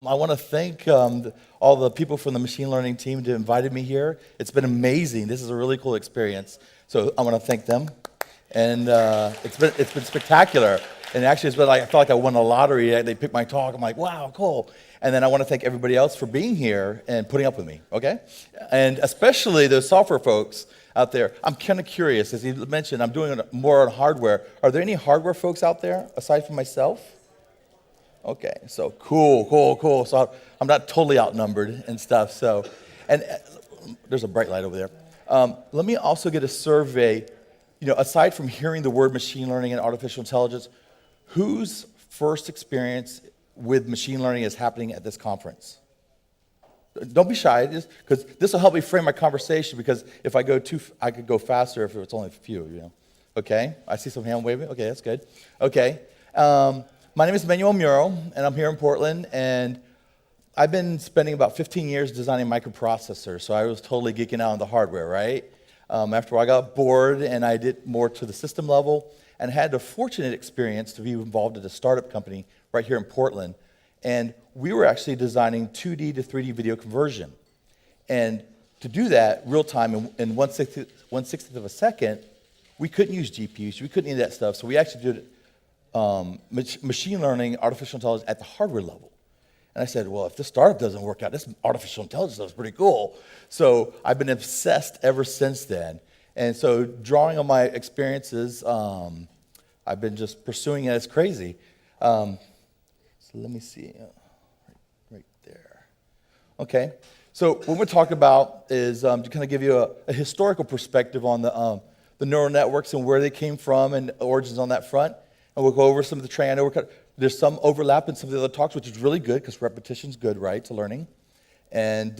I want to thank all the people from the machine learning team that invited me here. It's been amazing. This is a really cool experience. So I want to thank them. And it's been spectacular. And actually, it's been like, I felt like I won a lottery. They picked my talk. I'm like, wow, cool. And then I want to thank everybody else for being here and putting up with me, okay? And especially those software folks out there. I'm kind of curious. As you mentioned, I'm doing more on hardware. Are there any hardware folks out there aside from myself? Okay, so cool. So I'm not totally outnumbered and stuff. So, and there's a bright light over there. Let me also get a survey. Aside from hearing the word machine learning and artificial intelligence, whose first experience with machine learning is happening at this conference? Don't be shy, because this will help me frame my conversation. Because if I go I could go faster if it's only a few. Okay, I see some hand waving. Okay, that's good. Okay. My name is Manuel, and I'm here in Portland, and I've been spending about 15 years designing microprocessors, so I was totally geeking out on the hardware, right? After I got bored, and I did more to the system level, and had the fortunate experience to be involved at a startup company right here in Portland, and we were actually designing 2D to 3D video conversion. And to do that real time in 1/60th of a second, we couldn't use GPUs, we couldn't do that stuff, so we actually did machine learning, artificial intelligence at the hardware level. And I said, well, if this startup doesn't work out, this artificial intelligence stuff is pretty cool. So I've been obsessed ever since then. And so drawing on my experiences, I've been just pursuing it as crazy. So let me see, right there. Okay, so what we're talking about is to kind of give you a historical perspective on the neural networks and where they came from and origins on that front. And we'll go over some of the training. I know there's some overlap in some of the other talks, which is really good because repetition's good, right, to learning. And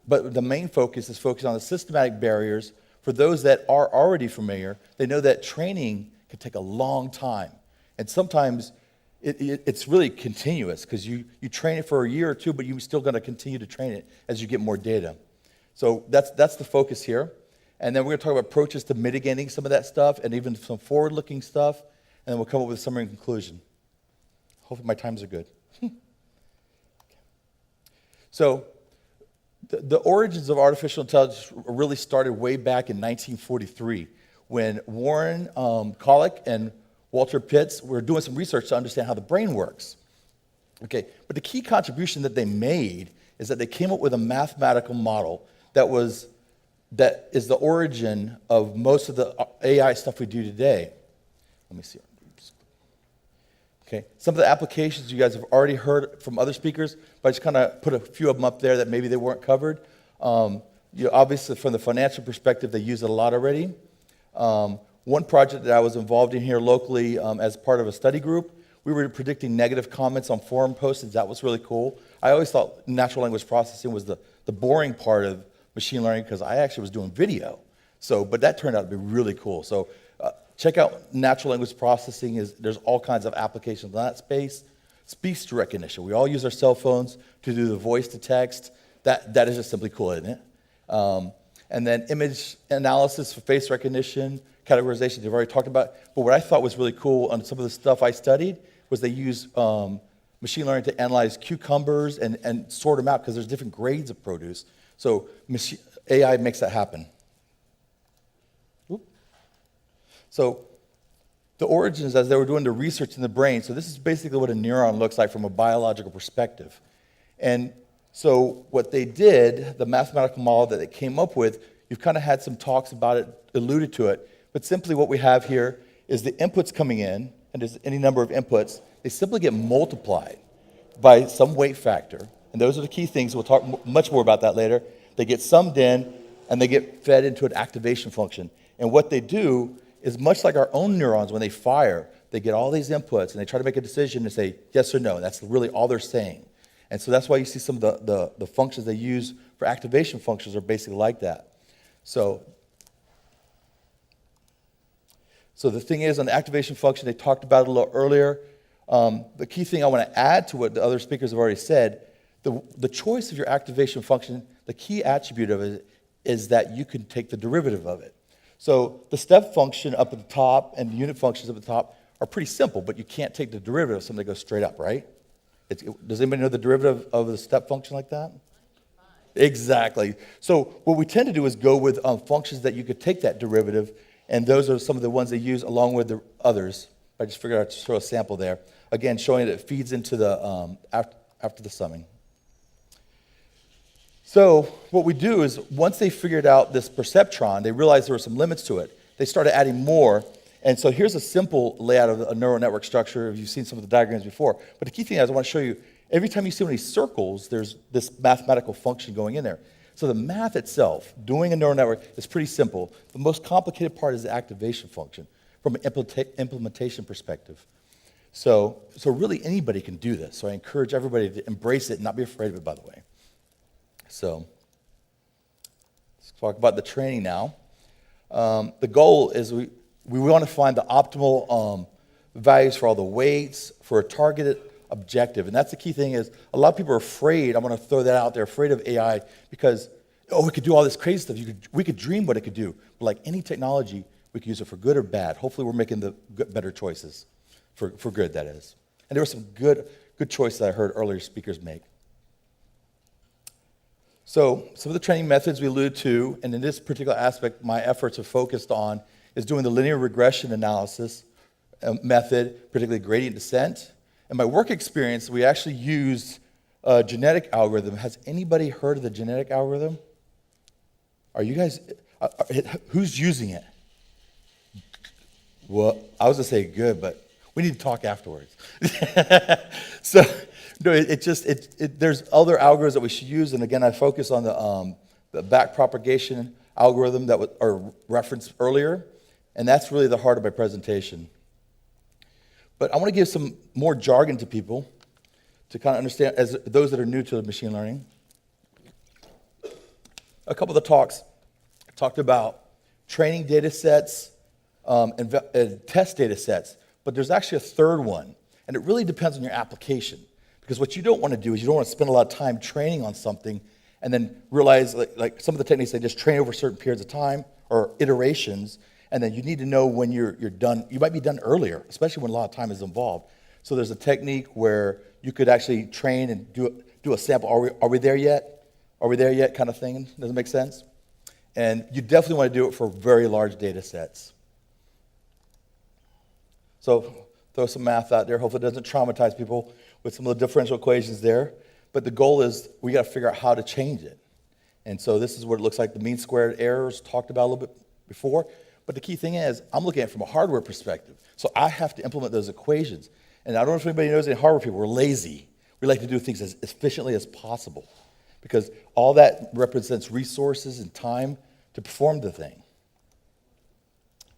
but the main focus is focused on the systematic barriers. For those that are already familiar, they know that training can take a long time. And sometimes it's really continuous because you train it for a year or two, but you're still going to continue to train it as you get more data. So that's the focus here. And then we're going to talk about approaches to mitigating some of that stuff and even some forward-looking stuff. And then we'll come up with a summary and conclusion. Hopefully my times are good. So the origins of artificial intelligence really started way back in 1943 when Warren Kollick and Walter Pitts were doing some research to understand how the brain works. Okay, but the key contribution that they made is that they came up with a mathematical model that is the origin of most of the AI stuff we do today. Let me see. Okay, some of the applications you guys have already heard from other speakers, but I just kind of put a few of them up there that maybe they weren't covered. Obviously, from the financial perspective, they use it a lot already. One project that I was involved in here locally as part of a study group, we were predicting negative comments on forum posts, and that was really cool. I always thought natural language processing was the boring part of machine learning because I actually was doing video. But that turned out to be really cool. So check out natural language processing. There's all kinds of applications in that space. Speech recognition. We all use our cell phones to do the voice to text. That is just simply cool, isn't it? And then image analysis for face recognition, categorization, they've already talked about. But what I thought was really cool on some of the stuff I studied was they use machine learning to analyze cucumbers and sort them out because there's different grades of produce. So AI makes that happen. So the origins, as they were doing the research in the brain, so this is basically what a neuron looks like from a biological perspective. And so what they did, the mathematical model that they came up with, you've kind of had some talks about it, alluded to it, but simply what we have here is the inputs coming in, and there's any number of inputs, they simply get multiplied by some weight factor. And those are the key things. We'll talk much more about that later. They get summed in, and they get fed into an activation function. And what they do is much like our own neurons, when they fire, they get all these inputs and they try to make a decision and say yes or no. And that's really all they're saying. And so that's why you see some of the functions they use for activation functions are basically like that. So the thing is, on the activation function, they talked about it a little earlier. The key thing I want to add to what the other speakers have already said, the choice of your activation function, the key attribute of it is that you can take the derivative of it. So the step function up at the top and the unit functions up at the top are pretty simple, but you can't take the derivative of something that goes straight up, right? Does anybody know the derivative of the step function like that? Exactly. So what we tend to do is go with functions that you could take that derivative, and those are some of the ones they use along with the others. I just figured I'd show a sample there. Again, showing that it feeds into the after the summing. So what we do is once they figured out this perceptron, they realized there were some limits to it. They started adding more. And so here's a simple layout of a neural network structure. You've seen some of the diagrams before. But the key thing is I want to show you, every time you see one of these circles, there's this mathematical function going in there. So the math itself, doing a neural network, is pretty simple. The most complicated part is the activation function from an implementation perspective. So really anybody can do this. So I encourage everybody to embrace it and not be afraid of it, by the way. So let's talk about the training now. The goal is we want to find the optimal values for all the weights for a targeted objective. And that's the key thing is a lot of people are afraid, I'm going to throw that out there, afraid of AI because, we could do all this crazy stuff. We could dream what it could do. But like any technology, we could use it for good or bad. Hopefully we're making the better choices, for good, that is. And there were some good choices that I heard earlier speakers make. So some of the training methods we alluded to, and in this particular aspect, my efforts are focused on, is doing the linear regression analysis method, particularly gradient descent. In my work experience, we actually used a genetic algorithm. Has anybody heard of the genetic algorithm? Are you guys, who's using it? Well, I was going to say good, but we need to talk afterwards. So, no, there's other algorithms that we should use, and again, I focus on the backpropagation algorithm that was referenced earlier, and that's really the heart of my presentation. But I want to give some more jargon to people to kind of understand, as those that are new to machine learning. A couple of the talks talked about training data sets and test data sets, but there's actually a third one, and it really depends on your application. Because what you don't want to do is you don't want to spend a lot of time training on something and then realize, like some of the techniques, they just train over certain periods of time or iterations, and then you need to know when you're done. You might be done earlier, especially when a lot of time is involved. So there's a technique where you could actually train and do a sample. Are we there yet? Are we there yet kind of thing? Does it make sense? And you definitely want to do it for very large data sets. So throw some math out there. Hopefully it doesn't traumatize people with some of the differential equations there. But the goal is we got to figure out how to change it. And so this is what it looks like. The mean squared errors talked about a little bit before. But the key thing is I'm looking at it from a hardware perspective. So I have to implement those equations. And I don't know if anybody knows any hardware people. We're lazy. We like to do things as efficiently as possible because all that represents resources and time to perform the thing.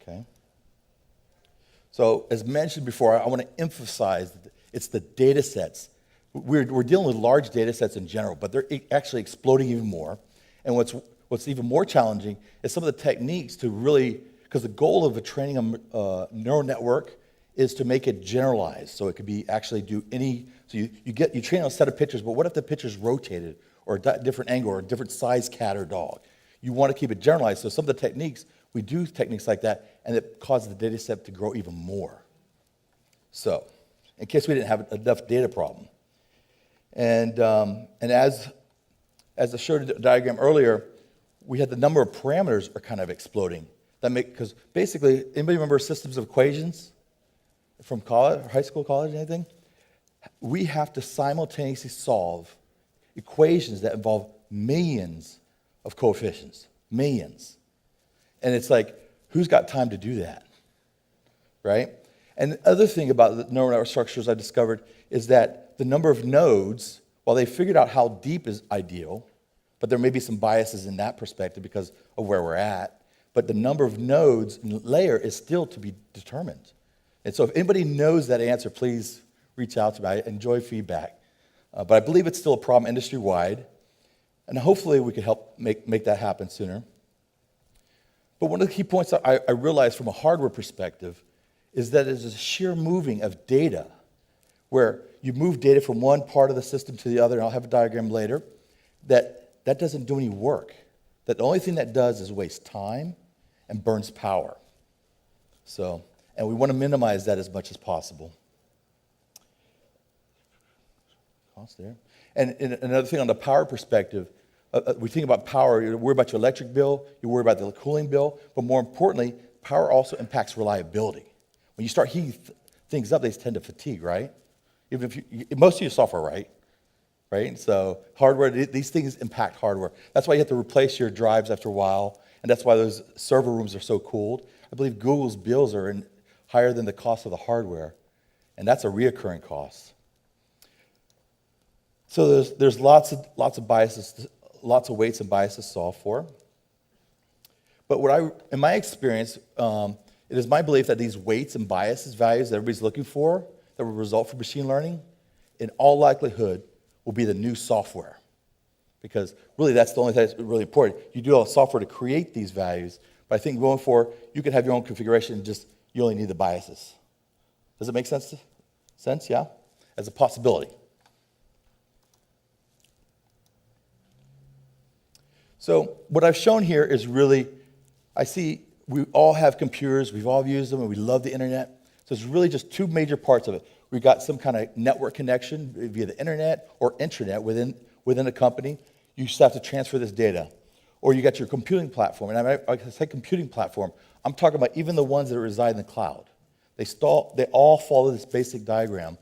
Okay? So as mentioned before, I want to emphasize that it's the data sets. We're dealing with large data sets in general, but they're actually exploding even more. And what's even more challenging is some of the techniques to really, because the goal of training a neural network is to make it generalized. So it could be actually do any, so you train on a set of pictures, but what if the picture's rotated or a different angle or a different size cat or dog? You want to keep it generalized. So some of the techniques, we do techniques like that, and it causes the data set to grow even more. So, in case we didn't have enough data problem. And as I showed the diagram earlier, we had the number of parameters are kind of exploding. Because basically, anybody remember systems of equations from college, high school, college, anything? We have to simultaneously solve equations that involve millions of coefficients, millions. And it's like, who's got time to do that, right? And the other thing about the neural network structures I discovered is that the number of nodes, while they figured out how deep is ideal, but there may be some biases in that perspective because of where we're at, but the number of nodes and layer is still to be determined. And so if anybody knows that answer, please reach out to me. I enjoy feedback. But I believe it's still a problem industry-wide, and hopefully we can help make that happen sooner. But one of the key points that I realized from a hardware perspective is that there's a sheer moving of data where you move data from one part of the system to the other, and I'll have a diagram later, that doesn't do any work. That the only thing that does is waste time and burns power. So, and we want to minimize that as much as possible. cost there. And another thing on the power perspective, we think about power, you worry about your electric bill, you worry about the cooling bill, but more importantly, power also impacts reliability. When you start heating things up, they tend to fatigue, right? Even if most of your software, right? Right? So hardware, these things impact hardware. That's why you have to replace your drives after a while, and that's why those server rooms are so cooled. I believe Google's bills are higher than the cost of the hardware, and that's a reoccurring cost. So there's lots of biases, lots of weights and biases to solve for. But in my experience, it is my belief that these weights and biases, values that everybody's looking for, that will result from machine learning, in all likelihood, will be the new software. Because really, that's the only thing that's really important. You do all the software to create these values, but I think going forward, you can have your own configuration, you only need the biases. Does it make sense? Yeah? As a possibility. So what I've shown here is really, I see we all have computers, we've all used them, and we love the internet. So it's really just two major parts of it. We've got some kind of network connection via the internet or intranet within a company. You just have to transfer this data. Or you got your computing platform. And I say computing platform, I'm talking about even the ones that reside in the cloud. They all follow this basic diagram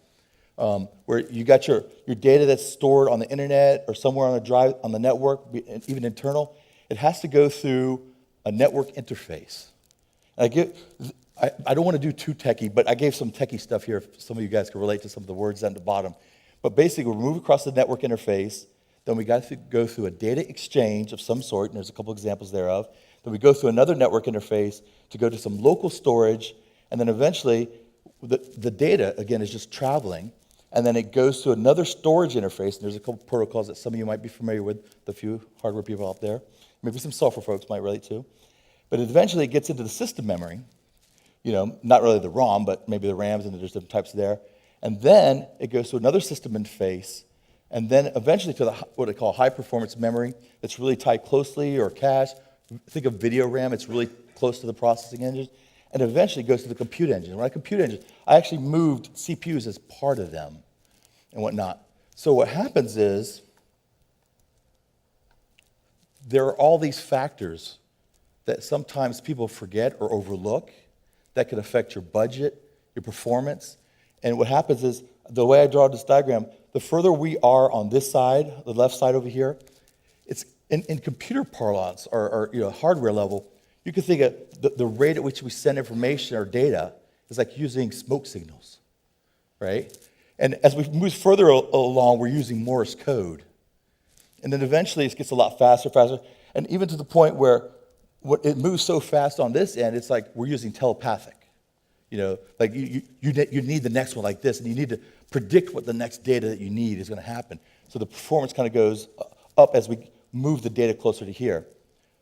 where you got your data that's stored on the internet or somewhere on a drive on the network, even internal. It has to go through a network interface. And I don't want to do too techie, but I gave some techie stuff here if some of you guys can relate to some of the words at the bottom. But basically, we move across the network interface, then we got to go through a data exchange of some sort, and there's a couple examples thereof. Then we go through another network interface to go to some local storage, and then eventually, the data, again, is just traveling, and then it goes to another storage interface, and there's a couple protocols that some of you might be familiar with, the few hardware people out there. Maybe some software folks might relate to. But eventually, it gets into the system memory. Not really the ROM, but maybe the RAMs, and there's different types there. And then it goes to another system interface, and then eventually to what I call high-performance memory that's really tied closely, or cache. Think of video RAM, it's really close to the processing engine. And eventually it goes to the compute engine. When I compute engine, I actually moved CPUs as part of them and whatnot. So what happens is there are all these factors that sometimes people forget or overlook that could affect your budget, your performance. And what happens is, the way I draw this diagram, the further we are on this side, the left side over here, it's in computer parlance or hardware level, you can think of the rate at which we send information or data is like using smoke signals, right? And as we move further along, we're using Morse code. And then eventually it gets a lot faster, and even to the point where it moves so fast on this end, it's like we're using telepathic. Like you need the next one like this, and you need to predict what the next data that you need is going to happen. So the performance kind of goes up as we move the data closer to here.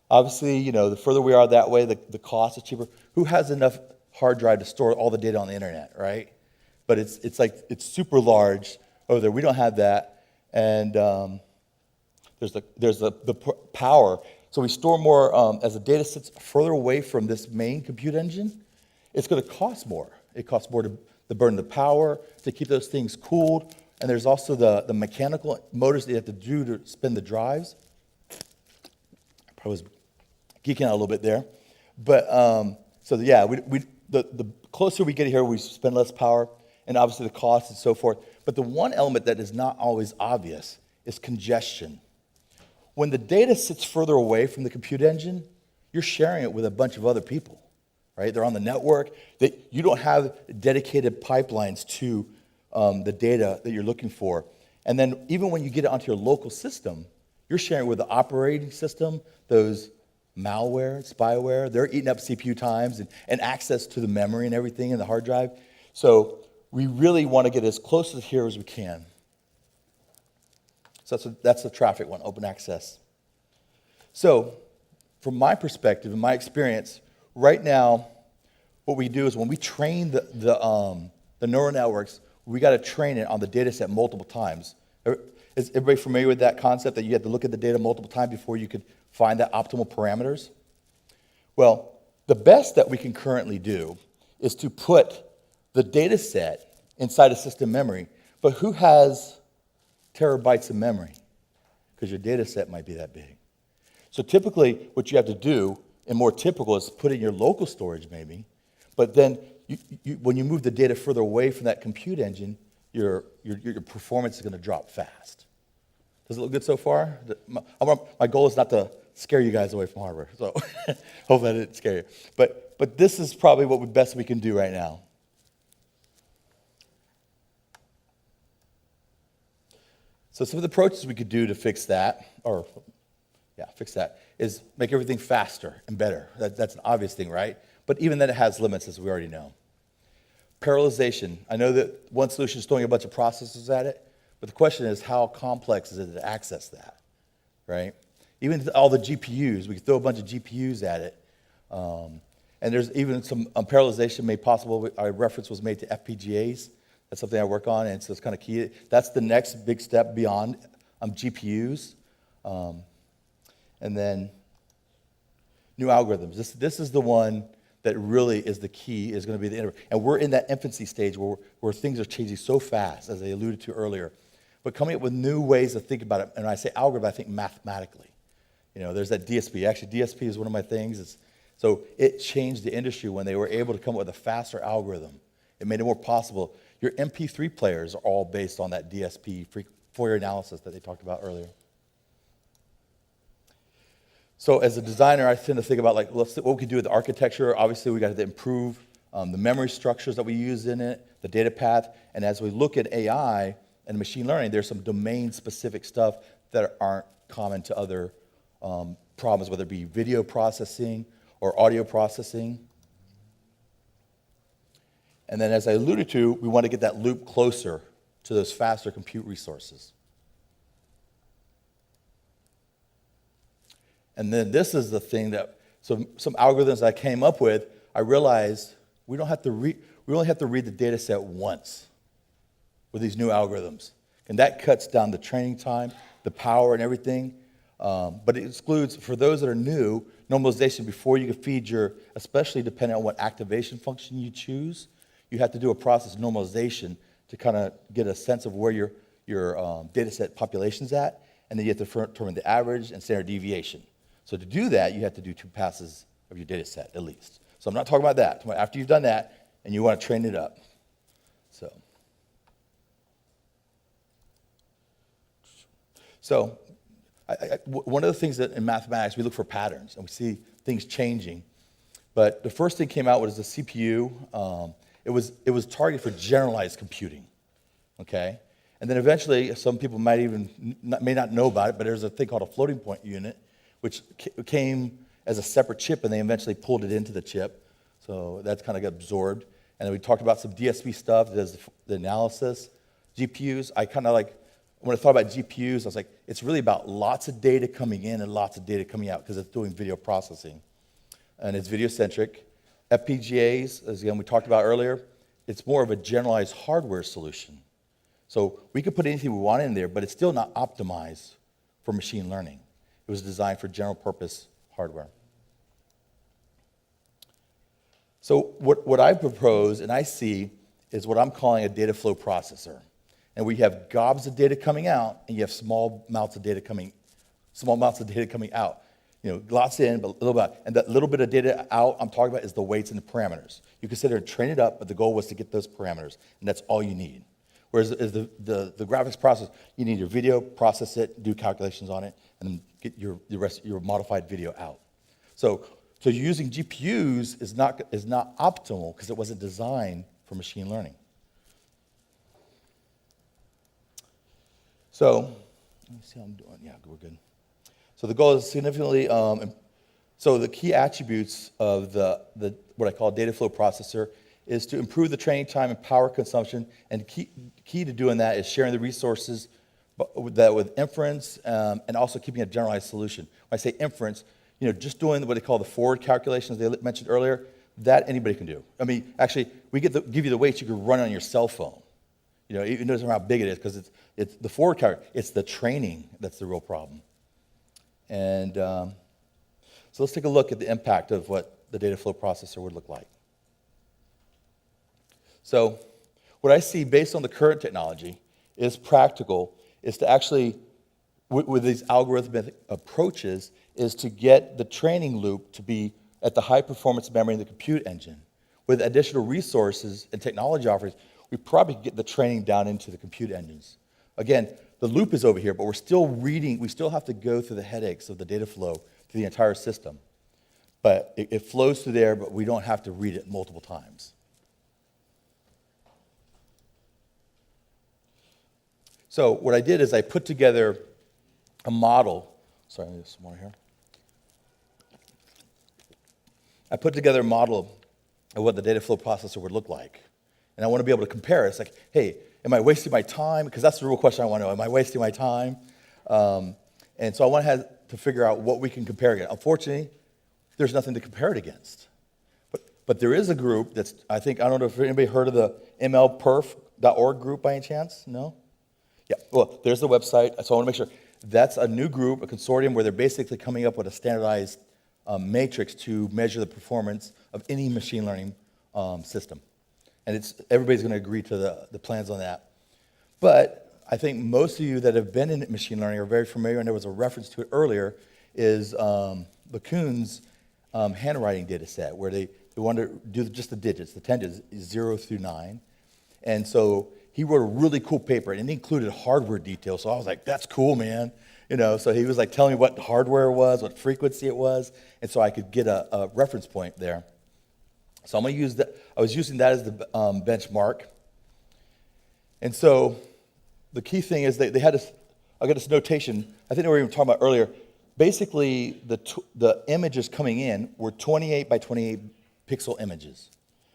Obviously, the further we are that way, the cost is cheaper. Who has enough hard drive to store all the data on the internet, right? But it's super large over there. We don't have that, and there's the power. So we store more as the data sits further away from this main compute engine. It's going to cost more. It costs more to burn the power, to keep those things cooled. And there's also the mechanical motors that you have to do to spin the drives. I probably was geeking out a little bit there. But, the closer we get here, we spend less power, and obviously the cost and so forth. But the one element that is not always obvious is congestion. When the data sits further away from the compute engine, you're sharing it with a bunch of other people. Right? They're on the network. You don't have dedicated pipelines to the data that you're looking for. And then even when you get it onto your local system, you're sharing with the operating system, those malware, spyware. They're eating up CPU times and access to the memory and everything in the hard drive. So we really want to get as close to here as we can. So that's the traffic one, open access. So from my perspective, in my experience, right now, what we do is when we train the neural networks, we got to train it on the data set multiple times. Is everybody familiar with that concept that you have to look at the data multiple times before you could find the optimal parameters? Well, the best that we can currently do is to put the data set inside a system memory. But who has terabytes of memory because your data set might be that big. So typically, what you have to do, and more typical, is put it in your local storage maybe, but then when you move the data further away from that compute engine, your performance is going to drop fast. Does it look good so far? My goal is not to scare you guys away from hardware, so hopefully I didn't scare you. But this is probably what best we can do right now. So some of the approaches we could do to fix that, is make everything faster and better. That's an obvious thing, right? But even then it has limits, as we already know. Parallelization. I know that one solution is throwing a bunch of processors at it, but the question is, how complex is it to access that, right? Even all the GPUs, we could throw a bunch of GPUs at it. And there's even some parallelization made possible. Our reference was made to FPGAs. That's something I work on, and so it's kind of key. That's the next big step beyond GPUs. And then new algorithms. This is the one that really is the key, is going to be the interface. And we're in that infancy stage where things are changing so fast, as I alluded to earlier. But coming up with new ways to think about it, and when I say algorithm, I think mathematically. There's that DSP. Actually, DSP is one of my things. So it changed the industry when they were able to come up with a faster algorithm. It made it more possible. Your MP3 players are all based on that DSP, Fourier analysis that they talked about earlier. So as a designer, I tend to think about what we can do with the architecture. Obviously, we got to improve the memory structures that we use in it, the data path. And as we look at AI and machine learning, there's some domain-specific stuff that aren't common to other problems, whether it be video processing or audio processing. And then, as I alluded to, we want to get that loop closer to those faster compute resources. And then this is the thing that, so some algorithms I came up with, I realized we only have to read the data set once with these new algorithms. And that cuts down the training time, the power and everything. But it excludes, for those that are new, normalization before you can feed especially depending on what activation function you choose, you have to do a process of normalization to kind of get a sense of where your data set population's at, and then you have to determine the average and standard deviation. So to do that, you have to do 2 passes of your data set at least. So I'm not talking about that. After you've done that, and you want to train it up. So one of the things that in mathematics, we look for patterns, and we see things changing. But the first thing came out was the CPU. It was targeted for generalized computing, okay? And then eventually, some people may not know about it, but there's a thing called a floating point unit, which came as a separate chip, and they eventually pulled it into the chip. So that's kind of got absorbed. And then we talked about some DSP stuff that does the analysis. GPUs, when I thought about GPUs, I was like, it's really about lots of data coming in and lots of data coming out because it's doing video processing. And it's video-centric. FPGAs, as again we talked about earlier, it's more of a generalized hardware solution. So we could put anything we want in there, but it's still not optimized for machine learning. It was designed for general purpose hardware. So what I propose and I see is what I'm calling a data flow processor. And we have gobs of data coming out, and you have small amounts of data coming out. Lots in, but a little bit. And that little bit of data out I'm talking about is the weights and the parameters. You consider and train it up, but the goal was to get those parameters, and that's all you need. Whereas the graphics process, you need your video, process it, do calculations on it, and then get your modified video out. So using GPUs is not optimal because it wasn't designed for machine learning. So let me see how I'm doing. Yeah, we're good. So the goal is significantly. So the key attributes of the what I call data flow processor is to improve the training time and power consumption, and key to doing that is sharing the resources with inference and also keeping a generalized solution. When I say inference, just doing what they call the forward calculations they mentioned earlier, that anybody can do. I mean, actually, we give you the weights you can run on your cell phone. Even doesn't matter how big it is, because it's the forward calculation. It's the training that's the real problem. And so let's take a look at the impact of what the data flow processor would look like. So what I see based on the current technology is practical is to actually, with these algorithmic approaches, is to get the training loop to be at the high performance memory in the compute engine. With additional resources and technology offerings, we probably could get the training down into the compute engines. Again, the loop is over here, but we're still reading, we still have to go through the headaches of the data flow to the entire system. But it flows through there, but we don't have to read it multiple times. So what I did is I put together a model. Sorry, I need some more here. I put together a model of what the data flow processor would look like. And I want to be able to compare it. It's like, hey, am I wasting my time? Because that's the real question I want to know. Am I wasting my time? And so I want to figure out what we can compare against. Unfortunately, there's nothing to compare it against. But there is a group that's, I don't know if anybody heard of the ML4ALL group by any chance? No? Yeah, well, there's the website. So I want to make sure. That's a new group, a consortium, where they're basically coming up with a standardized matrix to measure the performance of any machine learning system. And everybody's going to agree to the plans on that. But I think most of you that have been in machine learning are very familiar, and there was a reference to it earlier, is LeCun's handwriting data set, where they want to do just the digits, the 10 digits, 0 through 9. And so he wrote a really cool paper, and it included hardware details. So I was like, that's cool, man. So he was like telling me what hardware it was, what frequency it was, and so I could get a reference point there. So I'm going to use that. I was using that as the benchmark. And so the key thing is they had this, I got this notation, I think they were even talking about earlier. Basically, the images coming in were 28 by 28 pixel images.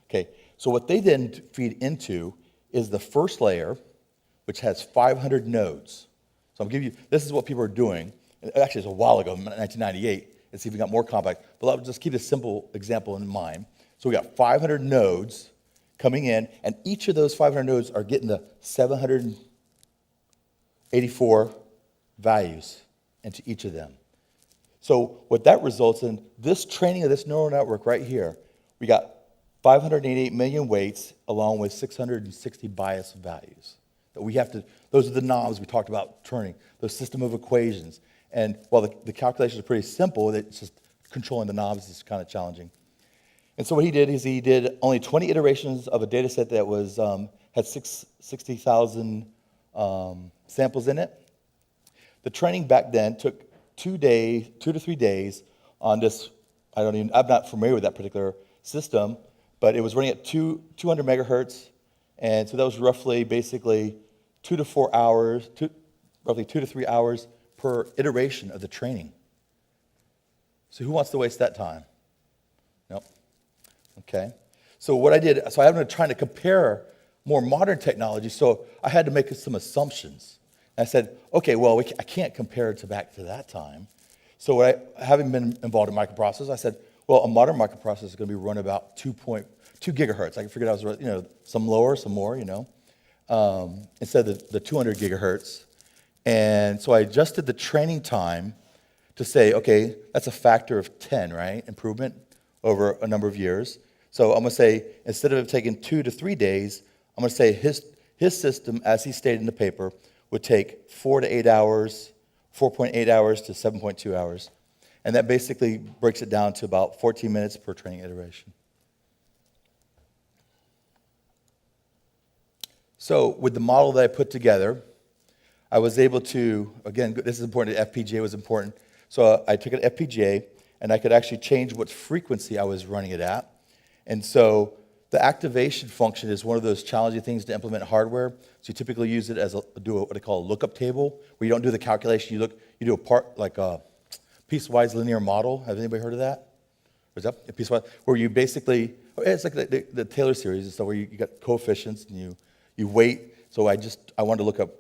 Okay, so what they then feed into is the first layer, which has 500 nodes. So I'm giving you, this is what people are doing. Actually, it's a while ago, 1998. Let's see if we got more compact. But I'll just keep this simple example in mind. So we got 500 nodes coming in, and each of those 500 nodes are getting the 784 values into each of them. So what that results in, this training of this neural network right here, we got 588 million weights along with 660 bias values. That we have to, those are the knobs we talked about turning, those system of equations. And while the calculations are pretty simple, it's just controlling the knobs is kind of challenging. And so what he did is he did only 20 iterations of a data set that was had 60,000 samples in it. The training back then took 2 to 3 days on this, I'm not familiar with that particular system, but it was running at 200 megahertz, and so that was roughly basically 2 to 4 hours, roughly 2 to 3 hours per iteration of the training. So who wants to waste that time? Nope. Okay. So what I did, so I've been trying to compare more modern technology, so I had to make some assumptions. And I said, okay, well, I can't compare it back to that time. So having been involved in microprocessors, I said, well, a modern microprocessor is going to be run about 2.2 gigahertz. I figured I was, some lower, some more, instead of the 200 gigahertz. And so I adjusted the training time to say, okay, that's a factor of 10, right? Improvement over a number of years. So I'm going to say, instead of it taking 2 to 3 days, I'm going to say his system, as he stated in the paper, would take 4 to 8 hours, 4.8 hours to 7.2 hours. And that basically breaks it down to about 14 minutes per training iteration. So with the model that I put together, I was able to, again, this is important, FPGA was important. So I took an FPGA, and I could actually change what frequency I was running it at. And so the activation function is one of those challenging things to implement in hardware. So you typically use it as do what they call a lookup table, where you don't do the calculation, you do a part like a piecewise linear model. Has anybody heard of that? Or is that a piecewise? Where you basically, it's like the Taylor series, so where you got coefficients and you weight. So I wanted to look up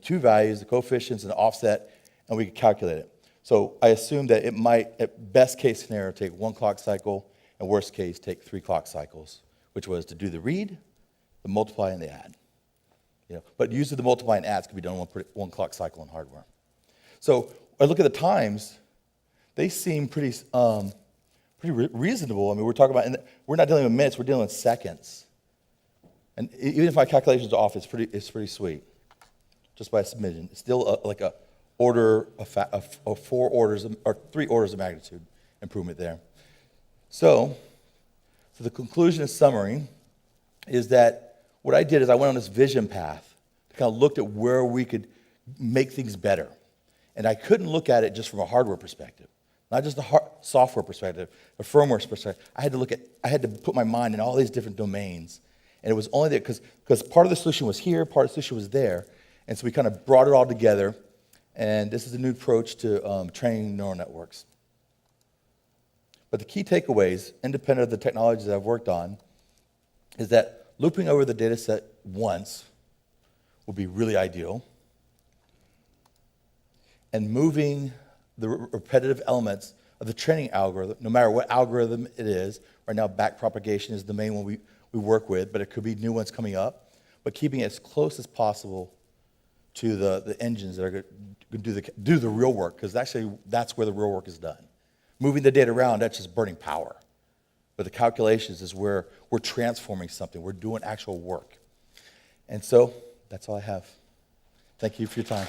2 values, the coefficients and the offset, and we could calculate it. So I assumed that it might, at best case scenario, take 1 clock cycle, and worst case, take 3 clock cycles, which was to do the read, the multiply, and the add. But usually the multiply and adds can be done in 1 clock cycle in hardware. So I look at the times, they seem pretty reasonable. I mean, we're talking about, and we're not dealing with minutes, we're dealing with seconds. And even if my calculations are off, it's pretty sweet. just by a smidgen. It's still like a order of 4 orders or 3 orders of magnitude improvement there. So the conclusion and summary is that what I did is I went on this vision path to kind of looked at where we could make things better. And I couldn't look at it just from a hardware perspective, not just a software perspective, a firmware perspective. I had to put my mind in all these different domains. And it was only that because part of the solution was here, part of the solution was there. And so we kind of brought it all together. And this is a new approach to training neural networks. But the key takeaways, independent of the technologies that I've worked on, is that looping over the data set once would be really ideal. And moving the repetitive elements of the training algorithm, no matter what algorithm it is, right now backpropagation is the main one we work with, but it could be new ones coming up, but keeping it as close as possible to the engines that are going to do the real work, because actually that's where the real work is done. Moving the data around, that's just burning power. But the calculations is where we're transforming something. We're doing actual work. And so that's all I have. Thank you for your time.